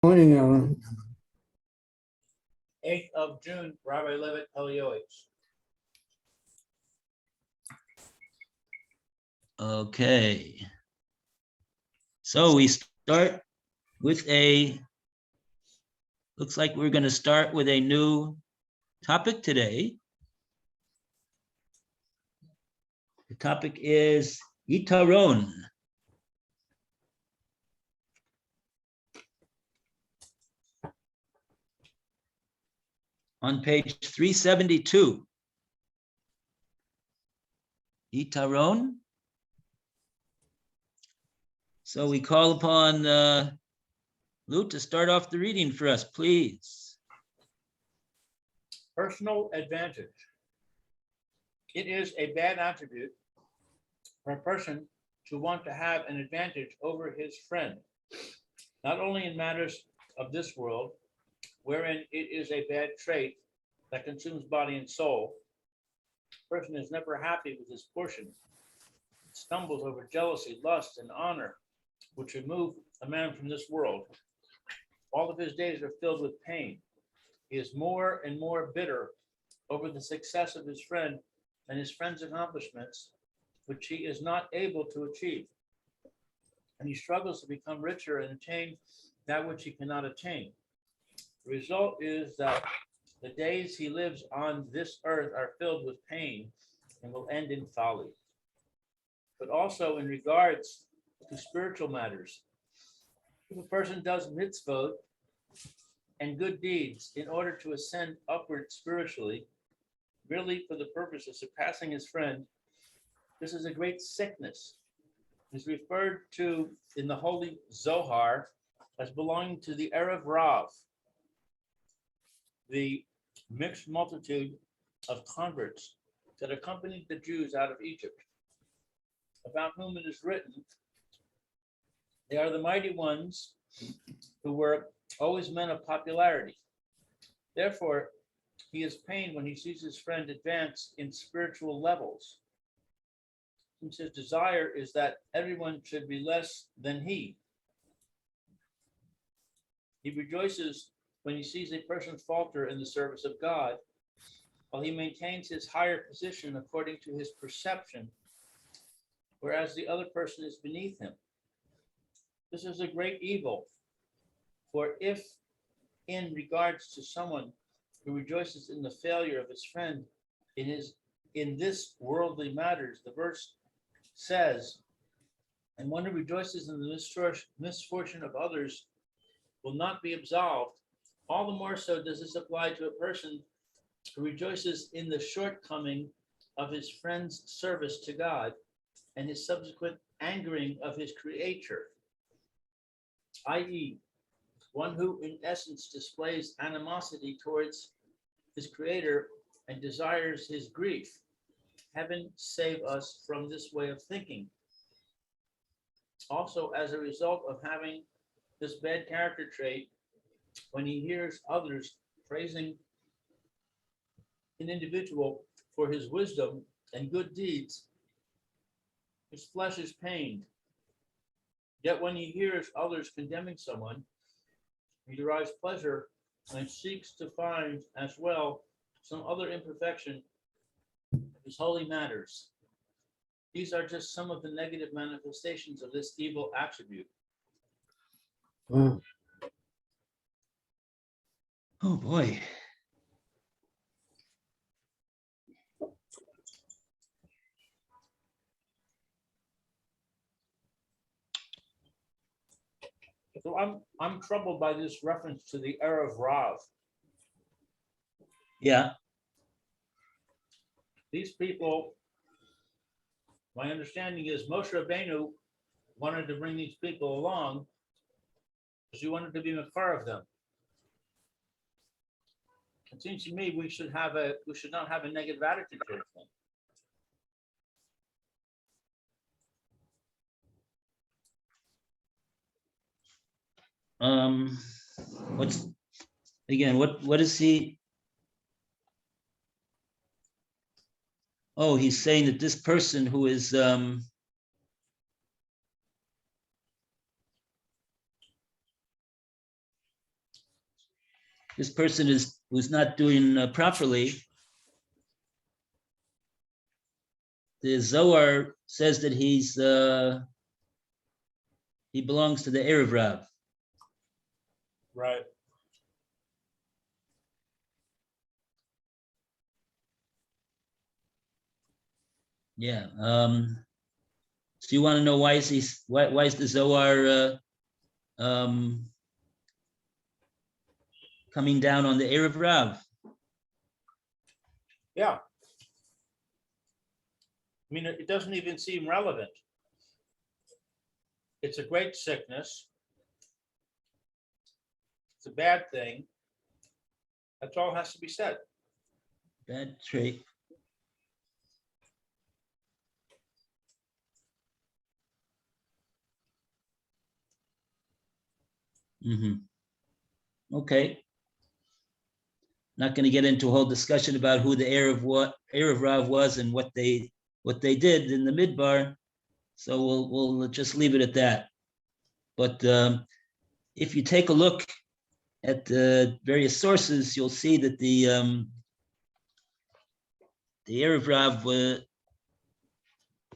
Morning, Alan. 8th of June, Rabbi Levitt, Pele, Yoetz. Okay. So we start with looks like we're going to start with a new topic today. The topic is Yitaron. On page 372. Yitaron. So we call upon Lou to start off the reading for us, please. Personal advantage. It is a bad attribute for a person to want to have an advantage over his friend, not only in matters of this world, wherein it is a bad trait that consumes body and soul. A person is never happy with his portion. It stumbles over jealousy, lust, and honor, which remove a man from this world. All of his days are filled with pain. He is more and more bitter over the success of his friend and his friend's accomplishments, which he is not able to achieve. And he struggles to become richer and attain that which he cannot attain. The result is that the days he lives on this earth are filled with pain and will end in folly. But also in regards to spiritual matters, if a person does mitzvot and good deeds in order to ascend upward spiritually, really for the purpose of surpassing his friend, this is a great sickness. It's referred to in the Holy Zohar as belonging to the Erev Rav, the mixed multitude of converts that accompanied the Jews out of Egypt, about whom it is written, they are the mighty ones who were always men of popularity. Therefore, he is pained when he sees his friend advance in spiritual levels, since his desire is that everyone should be less than he. He rejoices when he sees a person falter in the service of God, while he maintains his higher position according to his perception, whereas the other person is beneath him. This is a great evil, for if in regards to someone who rejoices in the failure of his friend in this worldly matters, the verse says, and one who rejoices in the misfortune of others will not be absolved. All the more so does this apply to a person who rejoices in the shortcoming of his friend's service to God and his subsequent angering of his creator, i.e., one who in essence displays animosity towards his creator and desires his grief. Heaven save us from this way of thinking. Also, as a result of having this bad character trait, when he hears others praising an individual for his wisdom and good deeds, his flesh is pained. Yet when he hears others condemning someone, he derives pleasure and seeks to find as well some other imperfection of his holy matters. These are just some of the negative manifestations of this evil attribute. Wow. Oh boy. So I'm troubled by this reference to the Erev Rav. Yeah. These people, my understanding is Moshe Rabbeinu wanted to bring these people along because he wanted to be Makar of them. It seems to me we should not have a negative attitude towards them. What is he? Oh, he's saying that this person who is this person who's not doing properly, the Zohar says that he belongs to the Erev Rav. Right. Yeah. So you want to know why is the Zohar coming down on the Erev Rav? Yeah. I mean, it doesn't even seem relevant. It's a great sickness. It's a bad thing. That's all has to be said. Bad trait. Okay. Not going to get into a whole discussion about who the Erev Rav was and what they did in the Midbar. So we'll just leave it at that. But if you take a look at the various sources, you'll see that the Erev Rav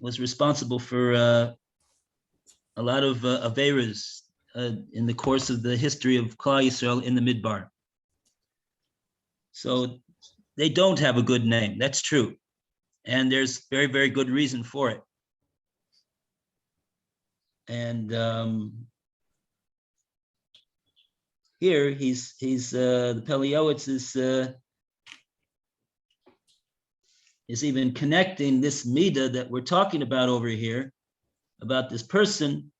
was responsible for a lot of averas in the course of the history of Klal Yisrael in the Midbar. So they don't have a good name. That's true. And there's very, very good reason for it. And here he's the Pele Yoetz is even connecting this midah that we're talking about over here, about this person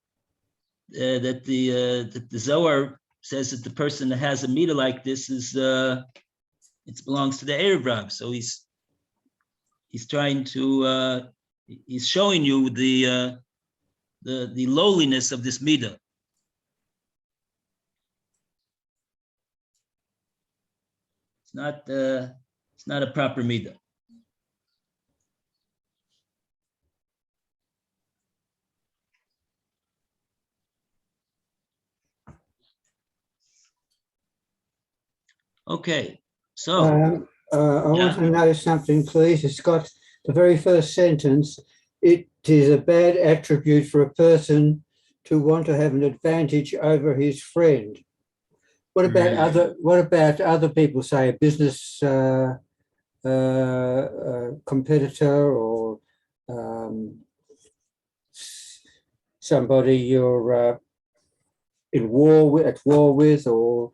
that the Zohar says that the person that has a midah like this is it belongs to the Erev Rav. So he's trying to he's showing you the lowliness of this midah. It's not a proper midah. Okay, so I want to know something, please. It's got the very first sentence. It is a bad attribute for a person to want to have an advantage over his friend. What about other people, say a business competitor or somebody you're at war with, or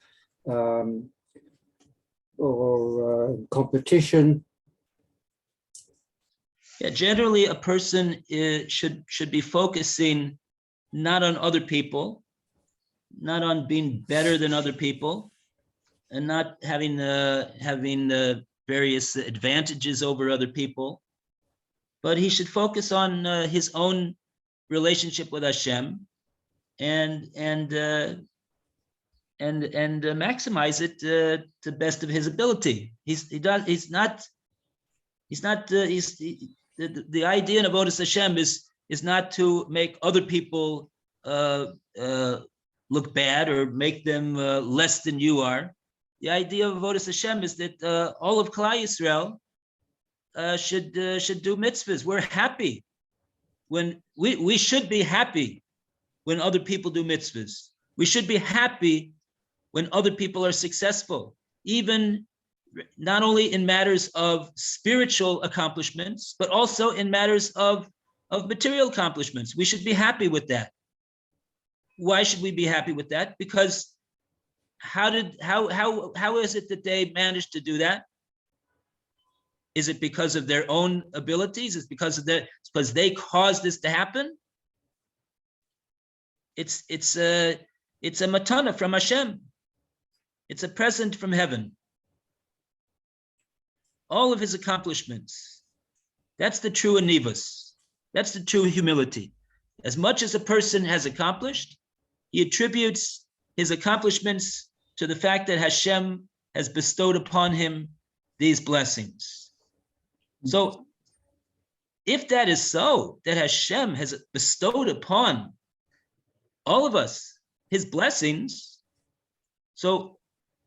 competition? Yeah, generally a person should be focusing not on other people, not on being better than other people, and not having various advantages over other people, but he should focus on his own relationship with Hashem and maximize it to the best of his ability. The idea in avodas Hashem is not to make other people look bad or make them less than you are. The idea of avodas Hashem is that all of Klal Yisrael should do mitzvahs. We're happy when we should be happy when other people do mitzvahs. We should be happy when other people are successful, even not only in matters of spiritual accomplishments, but also in matters of material accomplishments. We should be happy with that. Why should we be happy with that? Because how is it that they managed to do that? Is it because of their own abilities? Is it because they caused this to happen? It's a matana from Hashem. It's a present from heaven. All of his accomplishments. That's the true anivus. That's the true humility. As much as a person has accomplished, he attributes his accomplishments to the fact that Hashem has bestowed upon him these blessings. So if that is so, that Hashem has bestowed upon all of us his blessings, so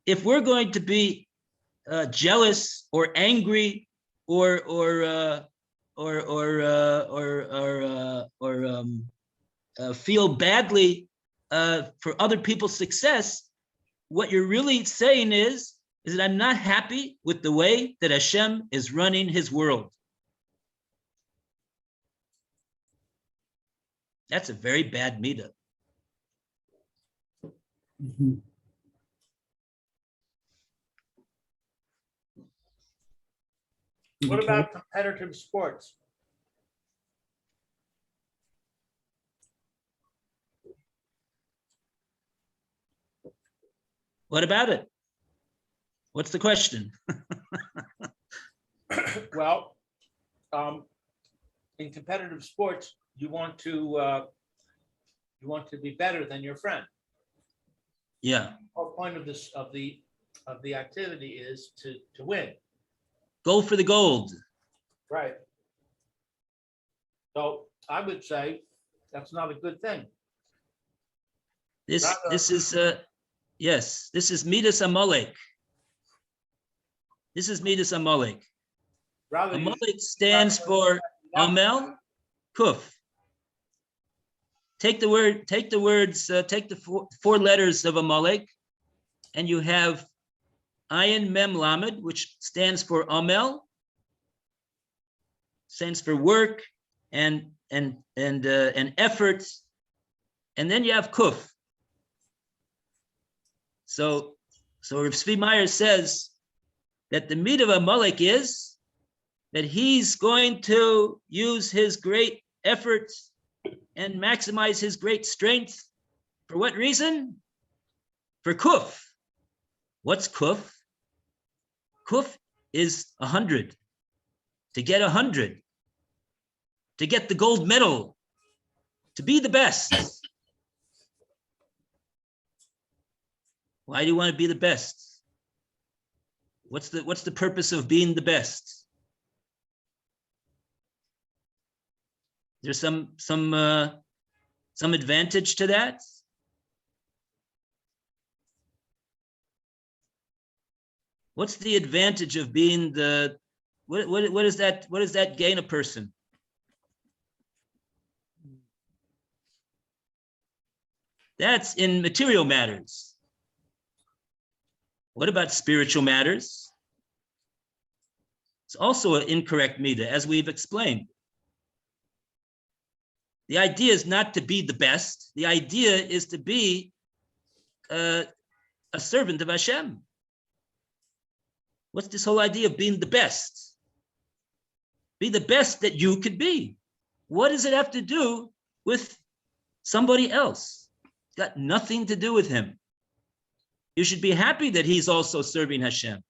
if we're going to be jealous or angry or feel badly for other people's success, what you're really saying is that I'm not happy with the way that Hashem is running his world. That's a very bad midah. Mhm. What Okay. about competitive sports? What about it? What's the question? Well, in competitive sports, you want to be better than your friend. Yeah. The whole point of this of the activity is to win. Go for the gold. Right. So I would say that's not a good thing. This is yes, this is Midas Amalek. This is Midas Amalek. Rather, you Amalek stands for Amel Kuf. Take the four letters of Amalek, and you have Ayin Mem Lamed, which stands for Amel, stands for work and effort, and then you have Kuf. So Rav Tzvi Meyer says that the meat of Amalek is that he's going to use his great efforts and maximize his great strength. For what reason? For Kuf. What's Kuf? Kuf is 100. To get 100. To get the gold medal. To be the best. Why do you want to be the best? What's the purpose of being the best? There's some advantage to that. What's the advantage of being the what is that? What does that gain a person? That's in material matters. What about spiritual matters? It's also an incorrect midah, as we've explained. The idea is not to be the best. The idea is to be a servant of Hashem. What's this whole idea of being the best? Be the best that you could be. What does it have to do with somebody else? It's got nothing to do with him. You should be happy that he's also serving Hashem.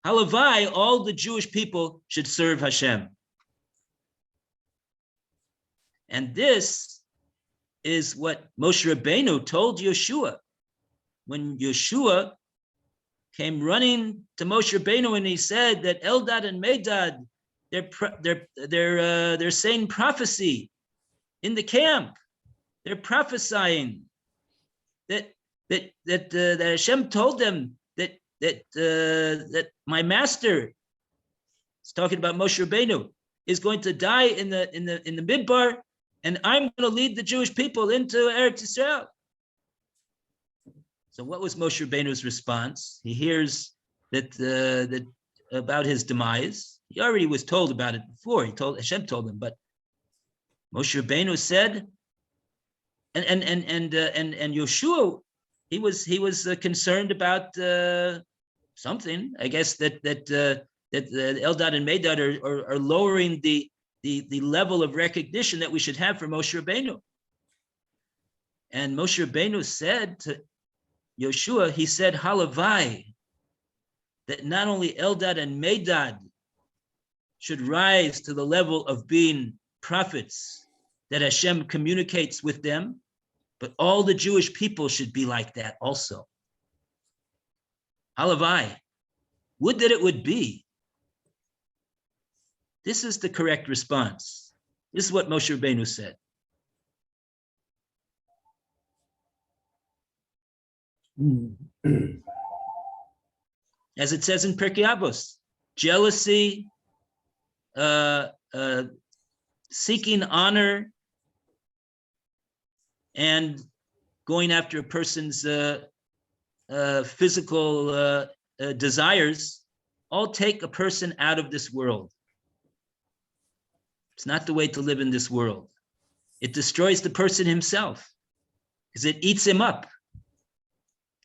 Halavai, all the Jewish people should serve Hashem. And this is what Moshe Rabbeinu told Yeshua. When Yeshua came running to Moshe Rabbeinu and he said that Eldad and Medad, they're saying prophecy in the camp. They're prophesying that Hashem told them that my master, it's talking about Moshe Rabbeinu, is going to die in the Midbar, and I'm going to lead the Jewish people into Eretz Yisrael. So what was Moshe Rabbeinu's response? He hears that about his demise. He already was told about it before. Hashem told him, but Moshe Rabbeinu said, and Yeshua, he was concerned about something. I guess that Eldad and Medad are lowering the level of recognition that we should have for Moshe Rabbeinu. And Moshe Rabbeinu said to Yeshua, he said, Halavai, that not only Eldad and Medad should rise to the level of being prophets, that Hashem communicates with them, but all the Jewish people should be like that also. Halavai, would that it would be. This is the correct response. This is what Moshe Rabbeinu said. as it says in Pirkei Avos, jealousy, seeking honor, and going after a person's physical desires, all take a person out of this world. It's not the way to live in this world. It destroys the person himself because it eats him up.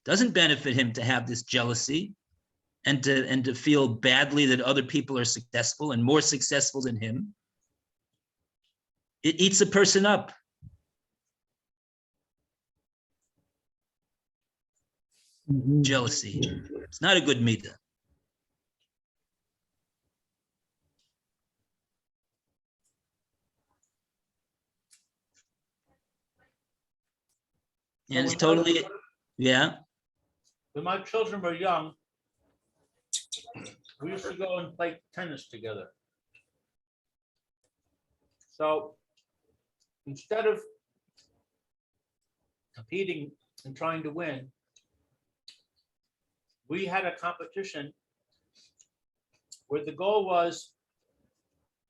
Doesn't benefit him to have this jealousy and to feel badly that other people are successful and more successful than him. It eats a person up. Jealousy. It's not a good midah. And it's totally, yeah. When my children were young, we used to go and play tennis together. So instead of competing and trying to win, we had a competition where the goal was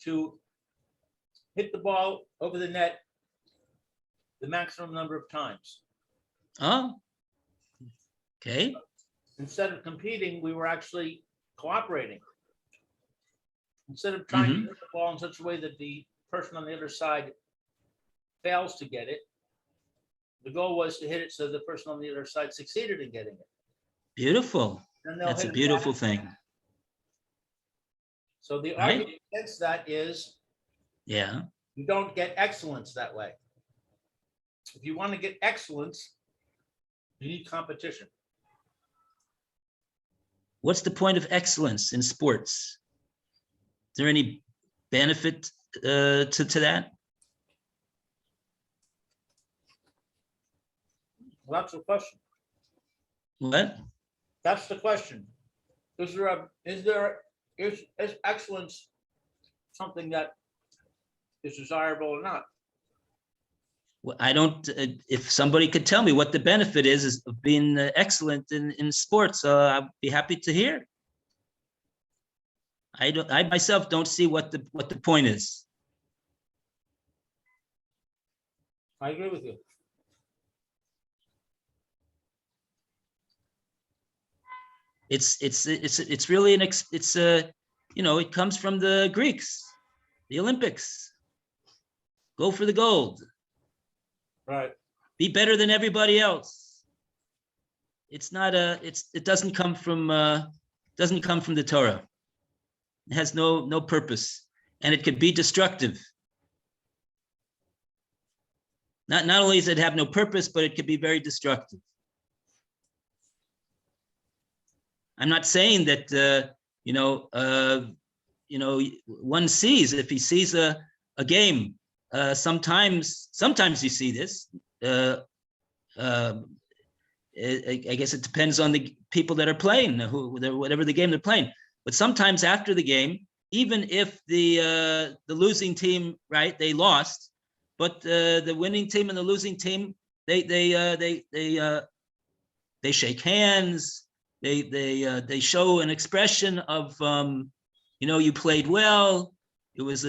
to hit the ball over the net the maximum number of times. Oh, okay. Instead of competing, we were actually cooperating. Instead of trying to hit the ball in such a way that the person on the other side fails to get it, the goal was to hit it so the person on the other side succeeded in getting it. Beautiful. Then they'll That's a hit it beautiful back. thing. So the Right? argument against that is Yeah. you don't get excellence that way. If you want to get excellence, you need competition. What's the point of excellence in sports? Is there any benefit to that? Well, that's the question. What? That's the question. Is excellence something that is desirable or not? Well, I don't, if somebody could tell me what the benefit is of being excellent in sports, I'd be happy to hear. I myself don't see what the point is. I agree with you. It's really it comes from the Greeks, the Olympics. Go for the gold. Right. Be better than everybody else. It's not it doesn't come from the Torah. It has no purpose, and it could be destructive. Not only does it have no purpose, but it could be very destructive. I'm not saying that one sees, if he sees a game, sometimes you see this. I guess it depends on the people that are playing, whatever the game they're playing. But sometimes after the game, even if the losing team, right, they lost, but the winning team and the losing team, they shake hands. They show an expression of you played well. It was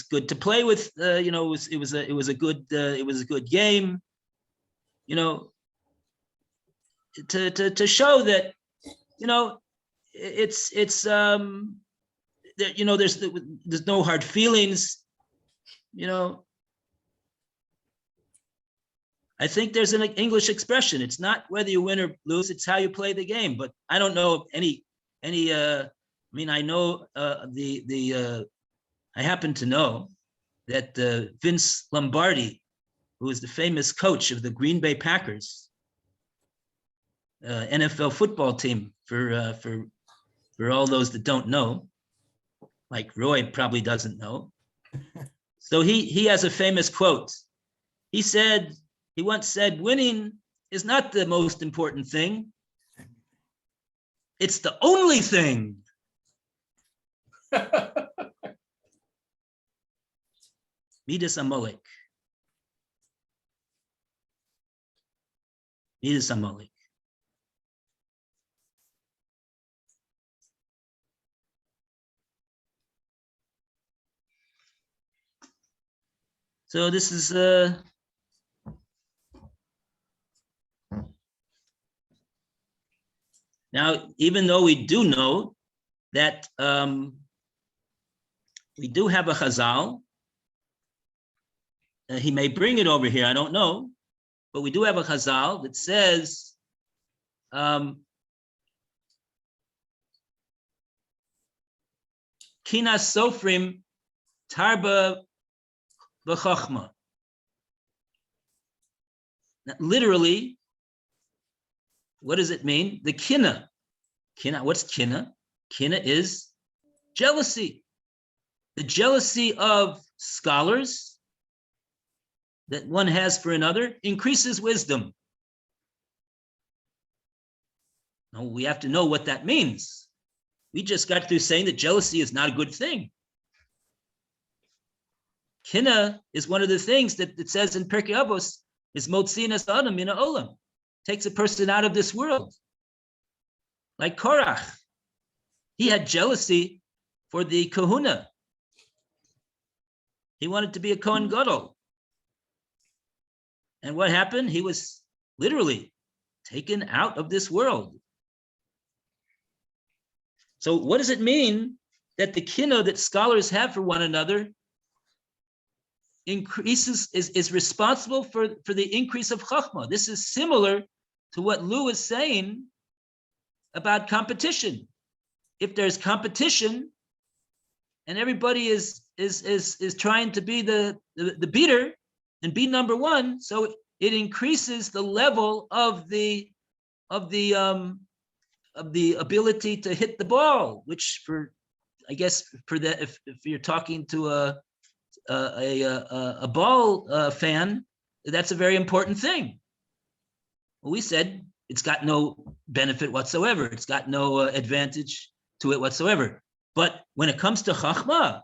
good to play with. It was a good game. To show that it's that there's no hard feelings. I think there's an English expression. It's not whether you win or lose, it's how you play the game. But I don't know any I know I happen to know that Vince Lombardi, who is the famous coach of the Green Bay Packers, NFL football team, for all those that don't know, like Roy probably doesn't know. So he has a famous quote. He once said, winning is not the most important thing. It's the only thing. Midas Amalek. Midas Amalek. So this is now, even though we do know that we do have a chazal, he may bring it over here, I don't know, but we do have a chazal that says Kinas Sofrim Tarba B'Chochma. Literally, what does it mean? The kina. Kina, what's kina? Kina is jealousy. The jealousy of scholars that one has for another increases wisdom. Now, we have to know what that means. We just got through saying that jealousy is not a good thing. Kina is one of the things that it says in Pirkei Avos is Motzin es Adam min ha'olam, takes a person out of this world. Like Korach, he had jealousy for the kahuna. He wanted to be a Kohen Gadol. And what happened? He was literally taken out of this world. So what does it mean that the kina that scholars have for one another increases, is responsible for the increase of chachma? This is similar to what Lou is saying about competition. If there's competition and everybody is trying to be the beater and be number one, so it increases the level of the ability to hit the ball, which I guess for that, if you're talking to a ball fan, that's a very important thing. Well, we said it's got no benefit whatsoever. It's got no advantage to it whatsoever. But when it comes to chachma,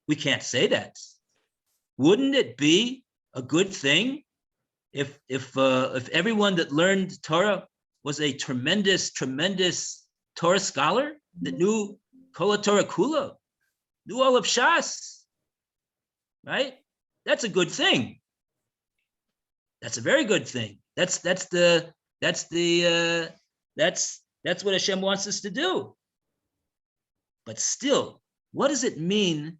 we can't say that. Wouldn't it be a good thing if everyone that learned Torah was a tremendous Torah scholar that knew Kol Torah Kula, knew all of Shas, right? That's a good thing. That's a very good thing. That's what Hashem wants us to do. But still, what does it mean,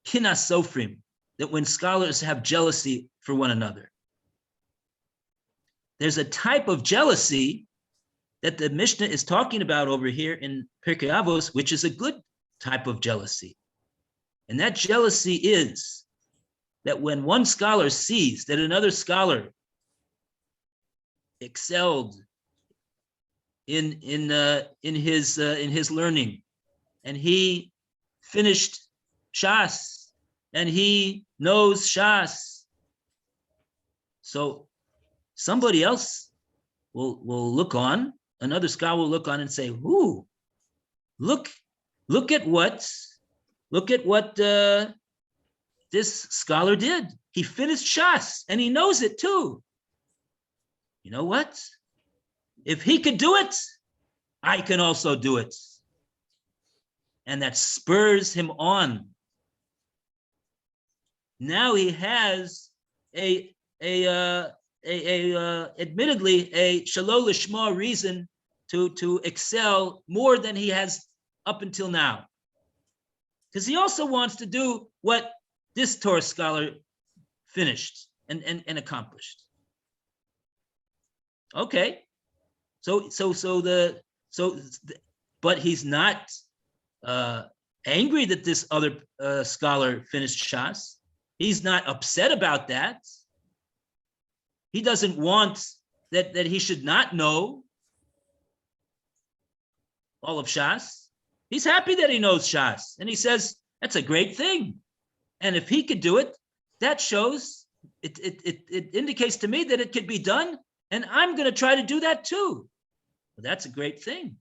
kinas sofrim, that when scholars have jealousy for one another? There's a type of jealousy that the Mishnah is talking about over here in Pirkei Avos, which is a good type of jealousy. And that jealousy is that when one scholar sees that another scholar excelled in his learning, and he finished Shas, and he knows Shas, so somebody else will look on, another scholar will look on and say, "Ooh, look at what this scholar did. He finished Shas, and he knows it too. You know what? If he could do it, I can also do it." And that spurs him on. Now he has admittedly a shalol lishma reason to excel more than he has up until now, because he also wants to do what this Torah scholar finished and accomplished. Okay, but he's not angry that this other scholar finished Shas. He's not upset about that. He doesn't want that he should not know all of Shas. He's happy that he knows Shas, and he says that's a great thing. And if he could do it, that shows it indicates to me that it could be done, and I'm going to try to do that too. Well, that's a great thing.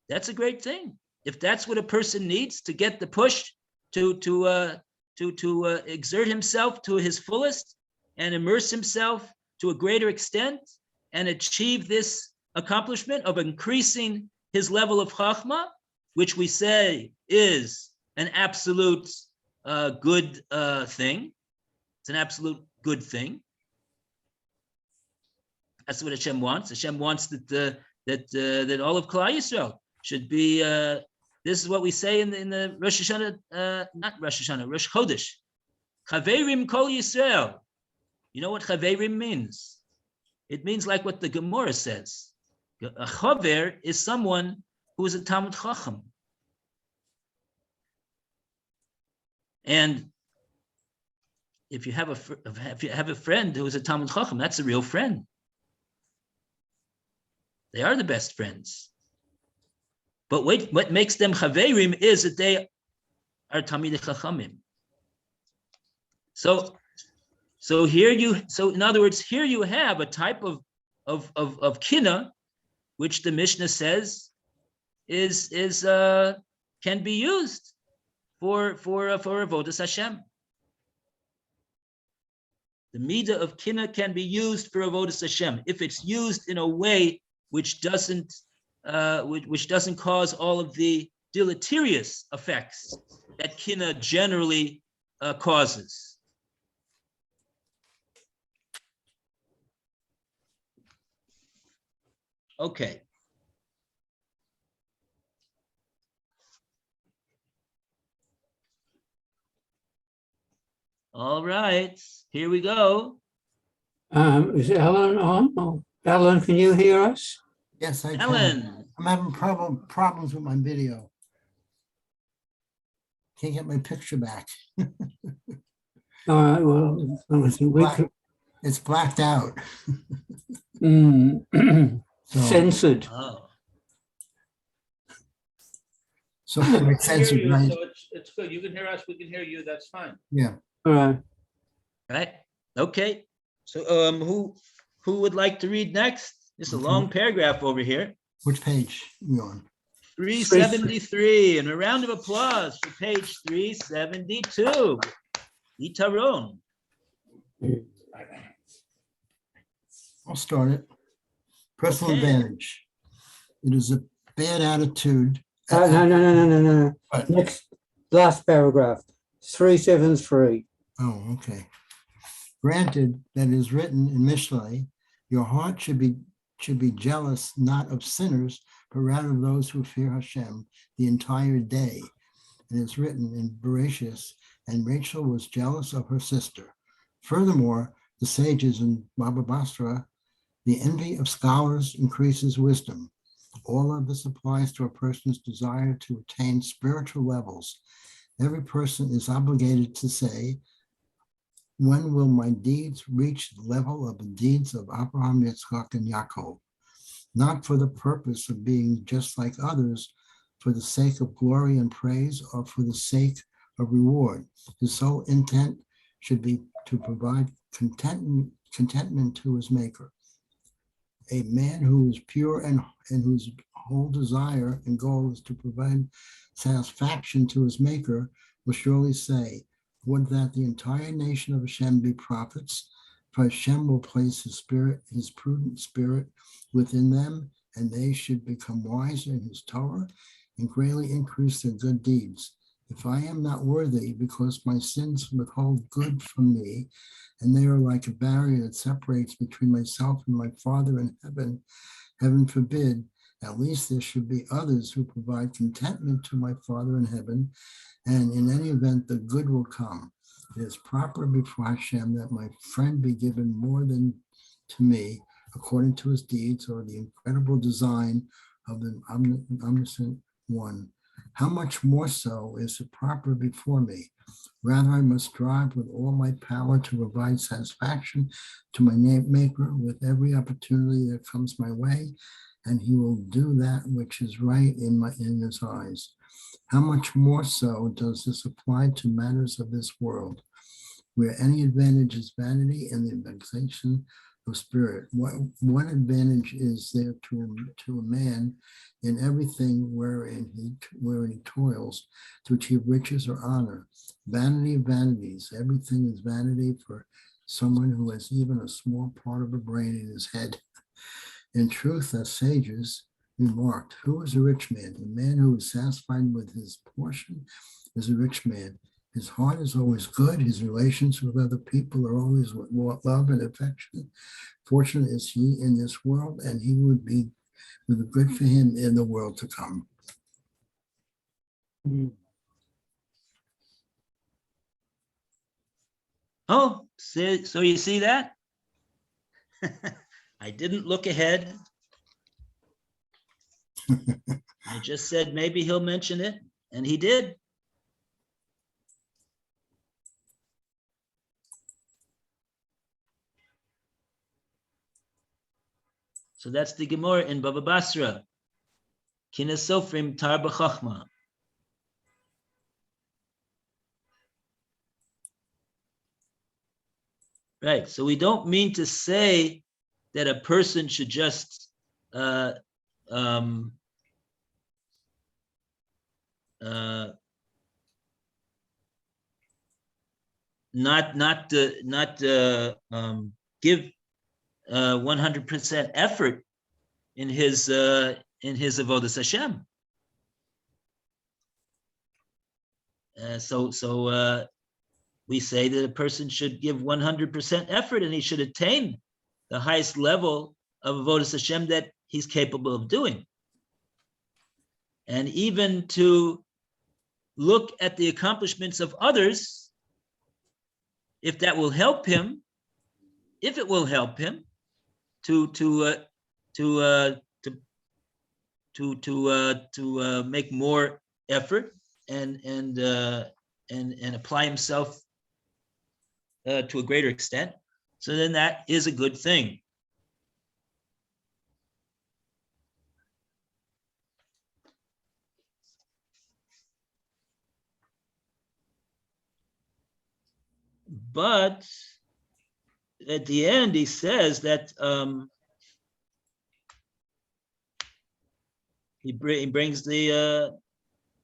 That's a great thing. If that's what a person needs to get the push to exert himself to his fullest and immerse himself to a greater extent and achieve this accomplishment of increasing his level of chachma, which we say is an absolute good thing, It's an absolute good thing. That's what Hashem wants. Hashem wants that all of Klal Yisrael should be. This is what we say in the Rosh Hashanah, not Rosh Hashanah, Rosh Chodesh. Chaverim Kol Yisrael. You know what Chaverim means? It means like what the Gemara says. A Chaver is someone who is a Talmud Chacham. And if you have a friend who is a Talmud Chacham, that's a real friend. They are the best friends. But what makes them Chaverim is that they are Talmidei Chachamim. So in other words, here you have a type of kina, which the Mishnah says is can be used for avodas Hashem. The midah of kina can be used for avodas Hashem if it's used in a way which doesn't cause all of the deleterious effects that kina generally causes. Okay. All right, here we go. Is Ellen on? Oh, Ellen, can you hear us? Yes, I can. Ellen, I'm having problems with my video. Can't get my picture back. All right, well, I think we could. It's blacked out. So, Censored. oh, so it's We can hear censored, you, right? so it's good. You can hear us, we can hear you, that's fine. Yeah. All right. right. Okay. So who would like to read next? It's a long paragraph over here. Which page are we on? 373, and a round of applause for page 372. Yitaron. I'll start it. Personal Okay. advantage. It is a bad attitude. No. What? Next, last paragraph, 373. Oh, okay. Granted that it is written in Mishlei, your heart should be jealous not of sinners, but rather of those who fear Hashem the entire day. It is written in Bereshis, and Rachel was jealous of her sister. Furthermore, the sages in Baba Basra, the envy of scholars increases wisdom. All of this applies to a person's desire to attain spiritual levels. Every person is obligated to say, when will my deeds reach the level of the deeds of Abraham, Yitzchak, and Yaakov? Not for the purpose of being just like others, for the sake of glory and praise, or for the sake of reward. His sole intent should be to provide contentment to his maker. A man who is pure and whose whole desire and goal is to provide satisfaction to his maker will surely say, would that the entire nation of Hashem be prophets, for Hashem will place his spirit, his prudent spirit within them, and they should become wise in his Torah and greatly increase their good deeds. If I am not worthy because my sins withhold good from me, and they are like a barrier that separates between myself and my Father in heaven, heaven forbid, at least there should be others who provide contentment to my Father in heaven, and in any event, the good will come. It is proper before Hashem that my friend be given more than to me, according to his deeds or the incredible design of the omniscient one. How much more so is it proper before me? Rather, I must strive with all my power to provide satisfaction to my maker with every opportunity that comes my way, and he will do that which is right in his eyes. How much more so does this apply to matters of this world, where any advantage is vanity and the vexation of spirit? What advantage is there to a man in everything wherein he toils to achieve riches or honor? Vanity of vanities, everything is vanity for someone who has even a small part of a brain in his head. In truth, as sages remarked, who is a rich man? A man who is satisfied with his portion is a rich man, His heart is always good. His relations with other people are always with more love and affection. Fortunate is he in this world, and he would be good for him in the world to come. Oh, so you see that? I didn't look ahead. I just said maybe he'll mention it, and he did. So that's the Gemara in Baba Basra. Kina Sofrim Tar B'Chachma. Right. So we don't mean to say that a person should just not give 100% effort in his avodas Hashem. So we say that a person should give 100% effort, and he should attain the highest level of avodas Hashem that he's capable of doing. And even to look at the accomplishments of others, if that will help him, if it will help him to make more effort and apply himself to a greater extent, so then that is a good thing. But at the end, he says that he brings the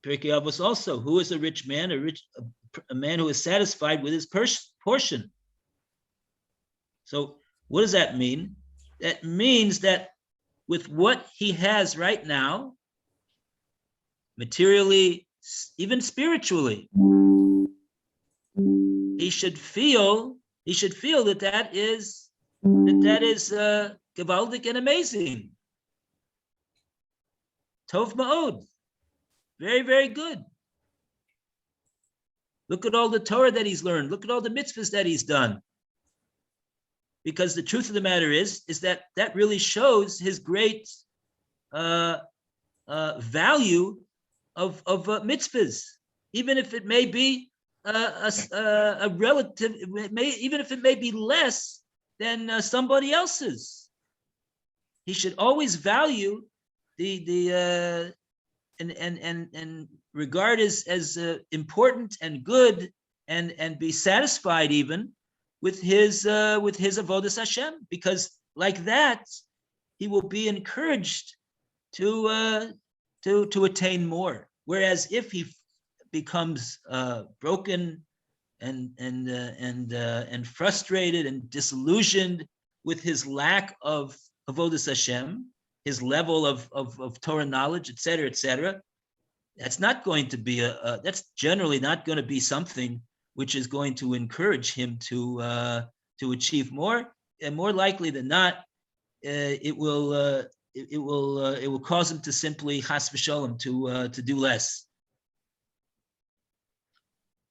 Pirkei Avos also. Who is a rich man? A man who is satisfied with his portion. So what does that mean? That means that with what he has right now, materially, even spiritually, he should feel that is gewaldic and amazing. Tov ma'od. Very, very good. Look at all the Torah that he's learned. Look at all the mitzvahs that he's done. Because the truth of the matter is that really shows his great value of mitzvahs, even if it may be a relative, even if it may be less than somebody else's. He should always value and regard as important and good and be satisfied even with his avodas Hashem, because like that he will be encouraged to attain more. Whereas if he becomes broken and frustrated and disillusioned with his lack of avodas Hashem, his level of Torah knowledge, etc., that's not going to be that's generally not going to be something which is going to encourage him to achieve more, and more likely than not, it will cause him to simply chas v'sholem to do less.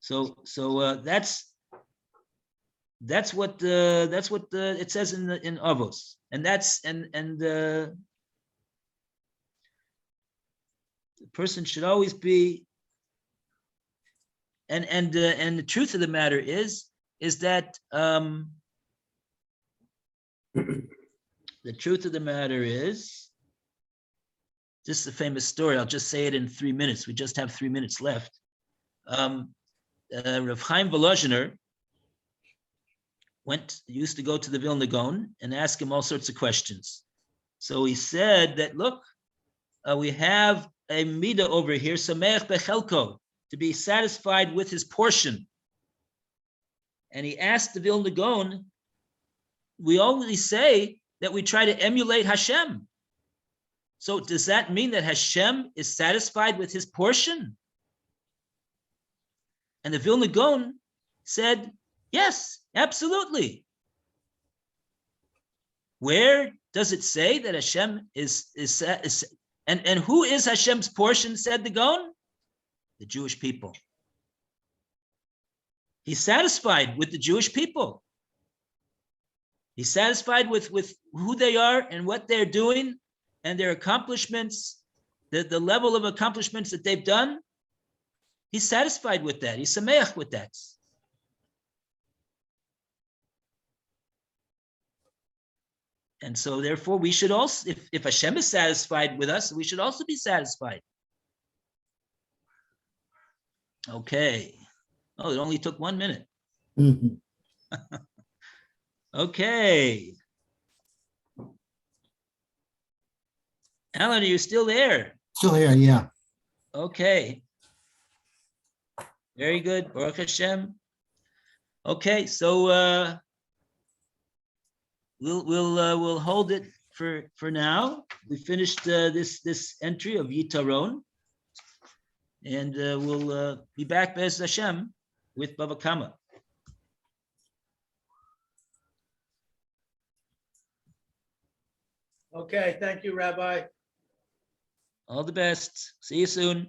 So that's what it says in Avos, and the person should always be. And the truth of the matter is that the truth of the matter is, this is a famous story. I'll just say it in 3 minutes. We just have 3 minutes left. Rav Chaim Volozhiner used to go to the Vilna Gaon and ask him all sorts of questions. So he said that, look, we have a midah over here, sameach bechelko, to be satisfied with his portion. And he asked the Vilna Gaon, we always say that we try to emulate Hashem. So does that mean that Hashem is satisfied with his portion? And the Vilna Gaon said, yes, absolutely. Where does it say that Hashem is and who is Hashem's portion, said the Gaon? The Jewish people. He's satisfied with the Jewish people. He's satisfied with who they are and what they're doing and their accomplishments, the level of accomplishments that they've done. He's satisfied with that. He's sameach with that. And so therefore we should also, if Hashem is satisfied with us, we should also be satisfied. Okay. Oh, it only took 1 minute. Mhm. Okay. Alan, are you still there? Still here, yeah. Okay. Very good. Baruch Hashem. Okay, so we'll hold it for now. We finished this entry of Yitaron, and we'll be back Bez Hashem with Bava Kama. Okay, thank you, Rabbi. All the best. See you soon.